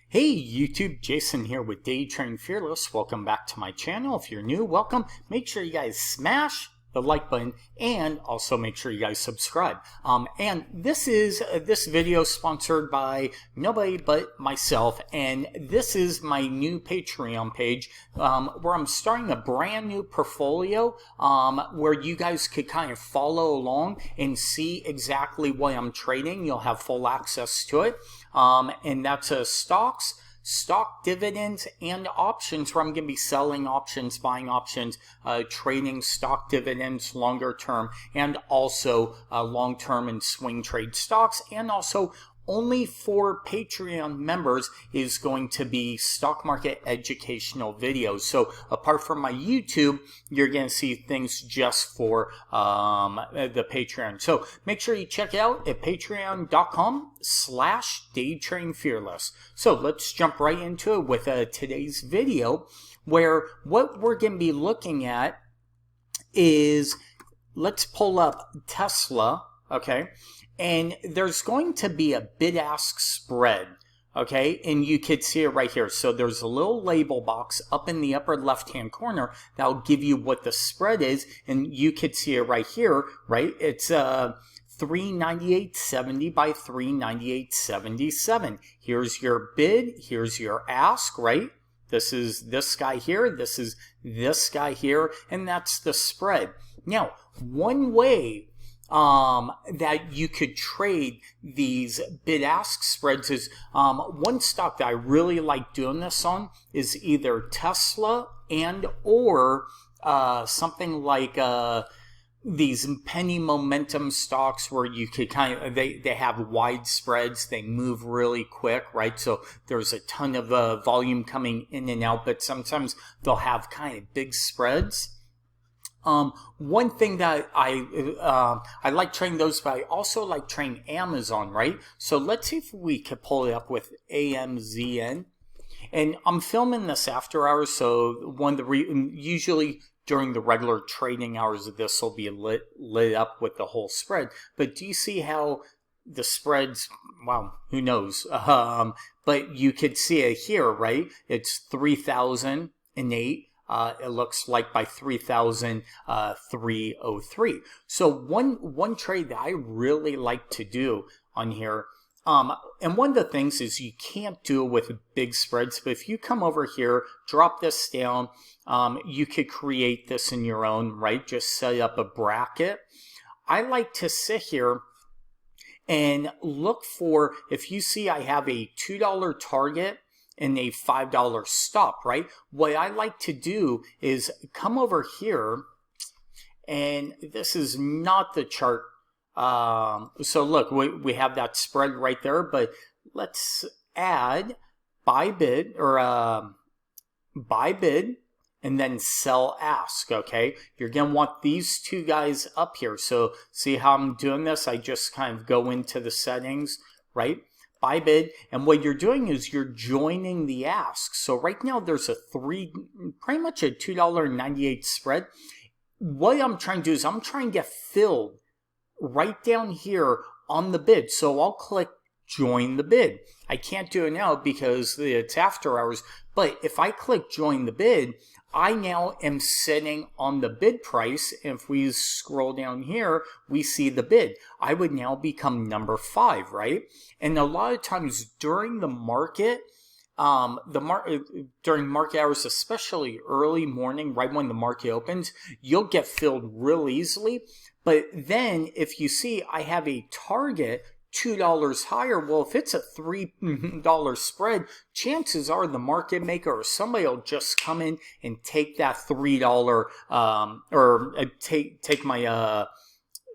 Hey YouTube, Jason here with Day Train Fearless. Welcome back to my channel. If you're new, welcome. Make sure you guys smash the like button and also make sure you guys subscribe. And this is this video sponsored by nobody but myself, and this is my new Patreon page where I'm starting a brand new portfolio where you guys could kind of follow along and see exactly what I'm trading. You'll have full access to it. And that's stocks, stock dividends, and options, where I'm going to be selling options, buying options, trading stock dividends longer term, and also long term and swing trade stocks. And also only for Patreon members is going to be stock market educational videos. So apart from my YouTube, you're going to see things just for the Patreon. So make sure you check it out at patreon.com/daytrainfearless. So let's jump right into it with today's video, where what we're going to be looking at is, let's pull up Tesla, okay? And there's going to be a bid-ask spread, okay? And you could see it right here. So there's a little label box up in the upper left-hand corner that'll give you what the spread is. And you could see it right here, right? It's 398.70 by 398.77. Here's your bid. Here's your ask, right? This is this guy here. This is this guy here. And that's the spread. Now, one way that you could trade these bid-ask spreads is one stock that I really like doing this on is either Tesla and or something like these penny momentum stocks, where you could kind of, they have wide spreads, they move really quick, right? So there's a ton of volume coming in and out, but sometimes they'll have kind of big spreads. One thing that I like trading those, but I also like trading Amazon, right? So let's see if we could pull it up with AMZN. And I'm filming this after hours, so usually during the regular trading hours of this will be lit up with the whole spread. But do you see how the spreads, wow, who knows? But you could see it here, right? It's 3,008. It looks like by 3,303. So one trade that I really like to do on here, and one of the things is you can't do it with big spreads, but if you come over here, drop this down, you could create this in your own, right? Just set up a bracket. I like to sit here and look for, if you see I have a $2 target and a $5 stop, right? What I like to do is come over here, and this is not the chart. So look, we have that spread right there, but let's add buy bid, or buy bid, and then sell ask, okay? You're gonna want these two guys up here. So see how I'm doing this? I just kind of go into the settings, right? Buy bid, and what you're doing is you're joining the ask. So right now there's pretty much a $2.98 spread. What I'm trying to do is I'm trying to get filled right down here on the bid. So I'll click join the bid. I can't do it now because it's after hours, but if I click join the bid, I now am sitting on the bid price. If we scroll down here, we see the bid. I would now become number 5, right? And a lot of times during the market, during market hours, especially early morning, right when the market opens, you'll get filled real easily. But then if you see I have a target $2 higher, well, if it's a $3 spread, chances are the market maker or somebody will just come in and take that $3 or take my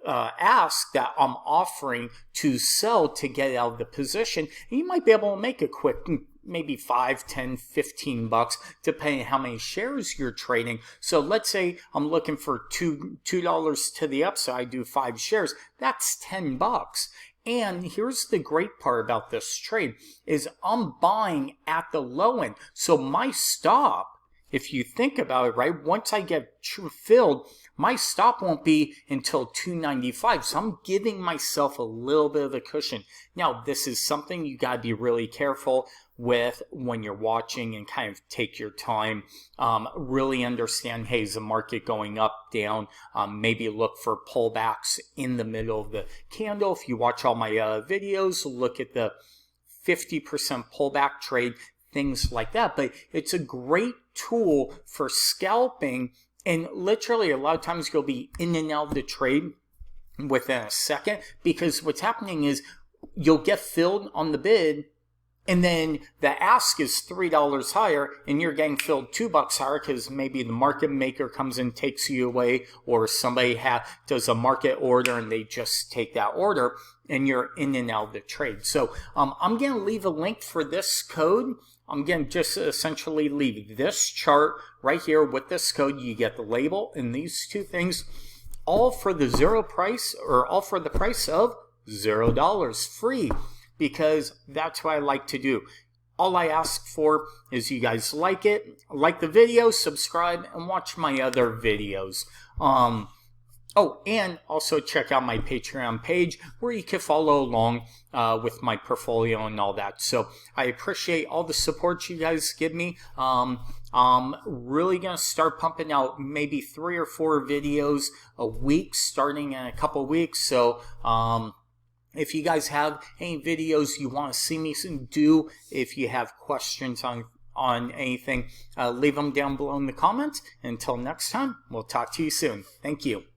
ask that I'm offering to sell to get out of the position. And you might be able to make a quick, maybe 5, 10, 15 bucks, depending on how many shares you're trading. So let's say I'm looking for $2 to the upside, I do 5 shares, that's 10 bucks. And here's the great part about this trade is I'm buying at the low end. So my stop, if you think about it, right, once I get filled, my stop won't be until 295. So I'm giving myself a little bit of a cushion. Now, this is something you got to be really careful with when you're watching and kind of take your time. Really understand, hey, is the market going up, down? Maybe look for pullbacks in the middle of the candle. If you watch all my videos, look at the 50% pullback trade, things like that. But it's a great tool for scalping, and literally a lot of times you'll be in and out of the trade within a second, because what's happening is you'll get filled on the bid, and then the ask is $3 higher, and you're getting filled $2 higher because maybe the market maker comes and takes you away, or somebody does a market order and they just take that order, and you're in and out of the trade. So I'm going to leave a link for this code. I'm going to just essentially leave this chart right here with this code. You get the label and these two things, all for the price of $0 free, because that's what I like to do. All I ask for is you guys like it, like the video, subscribe, and watch my other videos. Oh, and also check out my Patreon page where you can follow along with my portfolio and all that. So I appreciate all the support you guys give me. I'm really going to start pumping out maybe 3 or 4 videos a week starting in a couple weeks. So if you guys have any videos you want to see me do, if you have questions on anything, leave them down below in the comments. Until next time, we'll talk to you soon. Thank you.